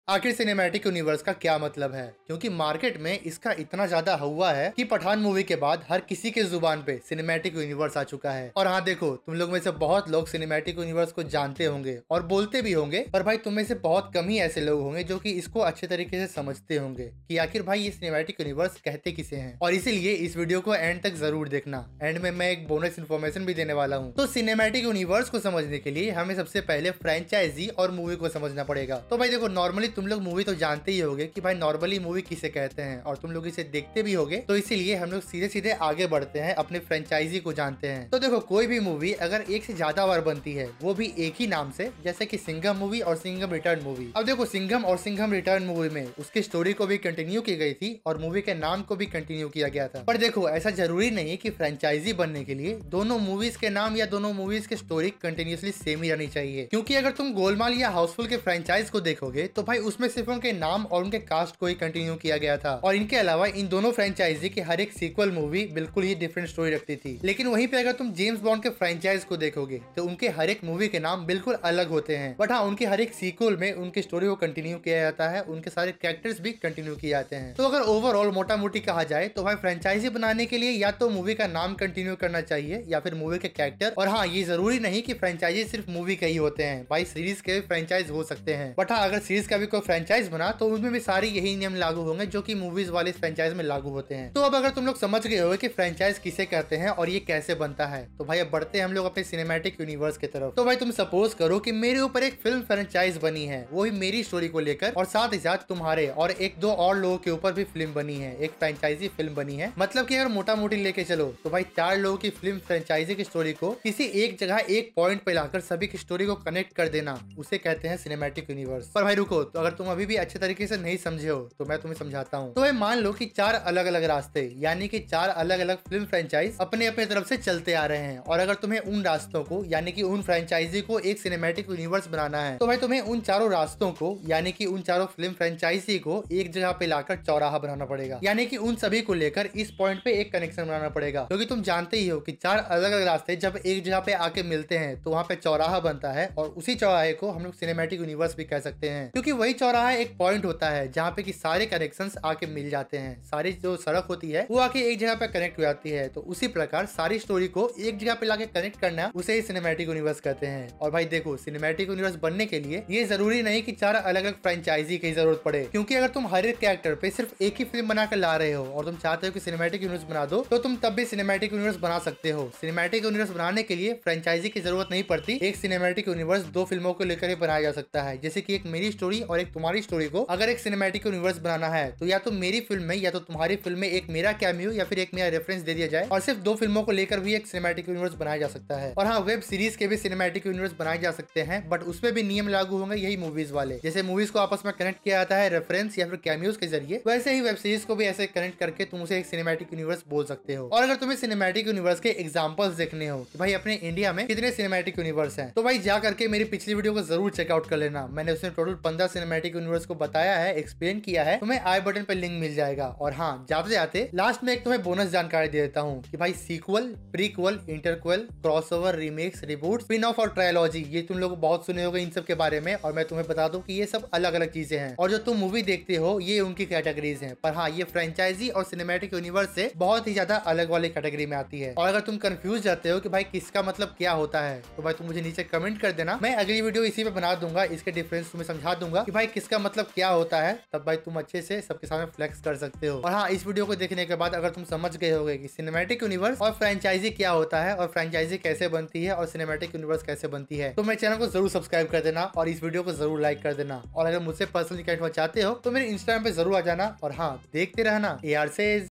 आखिर cinematic universe का क्या मतलब है, क्योंकि मार्केट में इसका इतना ज्यादा हुआ है कि पठान मूवी के बाद हर किसी के जुबान पे सिनेमैटिक यूनिवर्स आ चुका है। और हाँ देखो, तुम लोग में से बहुत लोग सिनेमैटिक यूनिवर्स को जानते होंगे और बोलते भी होंगे, पर भाई तुम में से बहुत कम ही ऐसे लोग होंगे जो कि इसको अच्छे तरीके से समझते होंगे कि आखिर भाई ये सिनेमैटिक यूनिवर्स कहते किसे हैं। और इसीलिए इस वीडियो को एंड तक जरूर देखना। एंड में मैं एक बोनस इन्फॉर्मेशन भी देने वाला हूँ। तो सिनेमैटिक यूनिवर्स को समझने के लिए हमें सबसे पहले फ्रेंचाइजी और मूवी को समझना पड़ेगा। तो भाई देखो, नॉर्मली तुम लोग मूवी तो जानते ही होगे कि भाई नॉर्मली मूवी किसे कहते हैं और तुम लोग इसे देखते भी होगे। तो इसीलिए हम लोग सीधे सीधे आगे बढ़ते हैं, अपने फ्रेंचाइजी को जानते हैं। तो देखो, कोई भी मूवी अगर एक से ज्यादा बार बनती है, वो भी एक ही नाम से, जैसे कि सिंघम मूवी और सिंघम रिटर्न मूवी। अब देखो, सिंघम और सिंघम रिटर्न मूवी में उसकी स्टोरी को भी कंटिन्यू की गई थी और मूवी के नाम को भी कंटिन्यू किया गया था। पर देखो, ऐसा जरूरी नहीं है कि फ्रेंचाइजी बनने के लिए दोनों मूवीज के नाम या दोनों मूवीज की स्टोरी कंटिन्यूसली सेम ही रहनी चाहिए। क्योंकि अगर तुम गोलमाल या हाउसफुल के फ्रेंचाइज को देखोगे तो भाई उसमें सिर्फ उनके नाम और उनके कास्ट को ही कंटिन्यू किया गया था। और इनके अलावा इन दोनों फ्रेंचाइजी की हर एक सीक्वल मूवी बिल्कुल ही डिफरेंट स्टोरी रखती थी। लेकिन वहीं पे अगर तुम जेम्स बॉन्ड के फ्रेंचाइज को देखोगे तो उनके हर एक मूवी के नाम बिल्कुल अलग होते हैं। बट हाँ, उनके हर एक सीक्वल में उनकी स्टोरी को कंटिन्यू किया जाता है, उनके सारे कैरेक्टर्स भी कंटिन्यू किए जाते हैं। तो अगर ओवरऑल मोटा मोटी कहा जाए तो भाई फ्रेंचाइजी बनाने के लिए या तो मूवी का नाम कंटिन्यू करना चाहिए या फिर मूवी के कैरेक्टर। और हाँ, ये जरूरी नहीं कि फ्रेंचाइजी सिर्फ मूवी के ही होते हैं, भाई सीरीज के भी फ्रेंचाइज हो सकते हैं। बट हाँ, अगर सीरीज का भी कोई फ्रेंचाइज बना तो उनमें भी सारी यही नियम लागू होंगे जो कि मूवीज वाले फ्रेंचाइज में लागू होते हैं। तो अब अगर तुम लोग समझ गए हो कि फ्रेंचाइज किसे कहते हैं और ये कैसे बनता है, तो भाई अब बढ़ते हैं हम लोग अपने सिनेमैटिक यूनिवर्स की तरफ। तो भाई तुम सपोज करो कि मेरे ऊपर एक फिल्म फ्रेंचाइज बनी है, वो भी मेरी स्टोरी को लेकर, और साथ ही साथ तुम्हारे और एक दो और लोगों के ऊपर भी फिल्म बनी है, एक फ्रेंचाइजी फिल्म बनी है। मतलब कि अगर मोटा मोटी लेके चलो तो भाई 4 लोगों की फिल्म फ्रेंचाइजी की स्टोरी को किसी एक जगह एक पॉइंट पे लाकर सभी की स्टोरी को कनेक्ट कर देना, उसे कहते हैं सिनेमैटिक यूनिवर्स। पर भाई रुको, तो अगर तुम अभी भी अच्छे तरीके से नहीं समझे हो तो मैं तुम्हें समझाता हूँ। तो भाई मान लो कि 4 अलग अलग रास्ते, यानी कि 4 अलग अलग फिल्म फ्रेंचाइज अपने अपने तरफ से चलते आ रहे हैं, और अगर तुम्हें उन रास्तों को यानी कि उन फ्रेंचाइजी को एक सिनेमैटिक यूनिवर्स बनाना है, तो भाई तुम्हें उन चारों रास्तों को यानी कि उन चारों फिल्म फ्रेंचाइजी को एक जगह पे लाकर चौराहा बनाना पड़ेगा, यानी कि उन सभी को लेकर इस पॉइंट पे एक कनेक्शन बनाना पड़ेगा। क्योंकि तुम जानते ही हो कि 4 अलग अलग रास्ते जब एक जगह पे आके मिलते हैं तो वहाँ पे चौराहा बनता है, और उसी चौराहे को हम लोग सिनेमैटिक यूनिवर्स भी कह सकते हैं। क्योंकि वही चौराहा एक पॉइंट होता है जहाँ पे कि सारे कनेक्शंस आके मिल जाते हैं, सारी जो सड़क होती है वो आके एक जगह पे कनेक्ट हो जाती है। तो उसी प्रकार सारी स्टोरी को एक जगह पे लाके कनेक्ट करना, उसे ही सिनेमैटिक यूनिवर्स कहते हैं। और भाई देखो, सिनेमैटिक यूनिवर्स बनने के लिए ये जरूरी नहीं कि 4 अलग अलग फ्रेंचाइजी की जरूरत पड़े। क्योंकि अगर तुम हर एक कैरेक्टर पे सिर्फ एक ही फिल्म बनाकर ला रहे हो और तुम चाहते हो कि सिनेमैटिक यूनिवर्स बना दो, तो तुम तब भी सिनेमैटिक यूनिवर्स बना सकते हो। सिनेमैटिक यूनिवर्स बनाने के लिए फ्रेंचाइजी की जरूरत नहीं पड़ती। एक सिनेमैटिक यूनिवर्स 2 फिल्मों को लेकर ही बनाया जा सकता है, जैसे कि एक मेरी स्टोरी और एक तुम्हारी स्टोरी को अगर एक सिनेमैटिक यूनिवर्स बनाना है तो या तो मेरी फिल्म में या तो तुम्हारी फिल्म में एक मेरा कैमियो या फिर एक मेरा रेफरेंस दे दिया जाए, और सिर्फ 2 फिल्मों को लेकर भी एक सिनेमैटिक यूनिवर्स बनाया जा सकता है। और हाँ, वेब सीरीज के भी सिनेमैटिक यूनिवर्स बनाए जा सकते हैं, बट उसमें भी नियम लागू होंगे यही मूवीज वाले। जैसे मूवीज को आपस में कनेक्ट किया जाता है रेफरेंस या फिर कैमियोज के जरिए, वैसे ही वेब सीरीज को भी ऐसे कनेक्ट करके तुम उसे एक सिनेमैटिक यूनिवर्स बोल सकते हो। और अगर तुम्हें सिनेमैटिक यूनिवर्स के एग्जांपल्स देखने हो कि भाई अपने इंडिया में कितने सिनेमैटिक यूनिवर्स हैं, तो भाई जा करके मेरी पिछली वीडियो को जरूर चेकआउट कर लेना। मैंने उसमें टोटल 15 सिनेमैटिक यूनिवर्स को बताया है, एक्सप्लेन किया है। तुम्हें आई बटन पे लिंक मिल जाएगा। और हाँ, जाते जाते लास्ट में एक तुम्हें बोनस जानकारी दे देता हूँ कि भाई sequel, prequel, interquel, crossover, remakes, reboot, spin off और ट्रायलॉजी, ये तुम लोग बहुत सुने होंगे इन सब के बारे में। और मैं तुम्हें बता दूं कि ये सब अलग अलग चीजें हैं, और जो तुम मूवी देखते हो ये उनकी कैटेगरीज हैं। पर हाँ, ये फ्रेंचाइजी और सिनेमैटिक यूनिवर्स से बहुत ही ज्यादा अलग वाली कैटेगरी में आती है। और अगर तुम कंफ्यूज जाते हो कि भाई किसका मतलब क्या होता है, तो भाई तुम मुझे नीचे कमेंट कर देना। मैं अगली वीडियो इसी पे बना दूंगा, इसके डिफरेंस तुम्हें समझा दूंगा कि भाई किसका मतलब क्या होता है। तब भाई तुम अच्छे से सबके सामने फ्लेक्स कर सकते हो। और हाँ, इस वीडियो को देखने के बाद अगर तुम समझ गए होगे कि सिनेमैटिक यूनिवर्स और फ्रेंचाइजी क्या होता है और फ्रेंचाइजी कैसे बनती है और सिनेमैटिक यूनिवर्स कैसे बनती है, तो मेरे चैनल को जरूर सब्सक्राइब कर देना और इस वीडियो को जरूर लाइक कर देना। और अगर मुझसे पर्सनली कनेक्ट होना चाहते हो तो मेरे इंस्टाग्राम पे जरूर आ जाना। और हाँ, देखते रहना AR Says।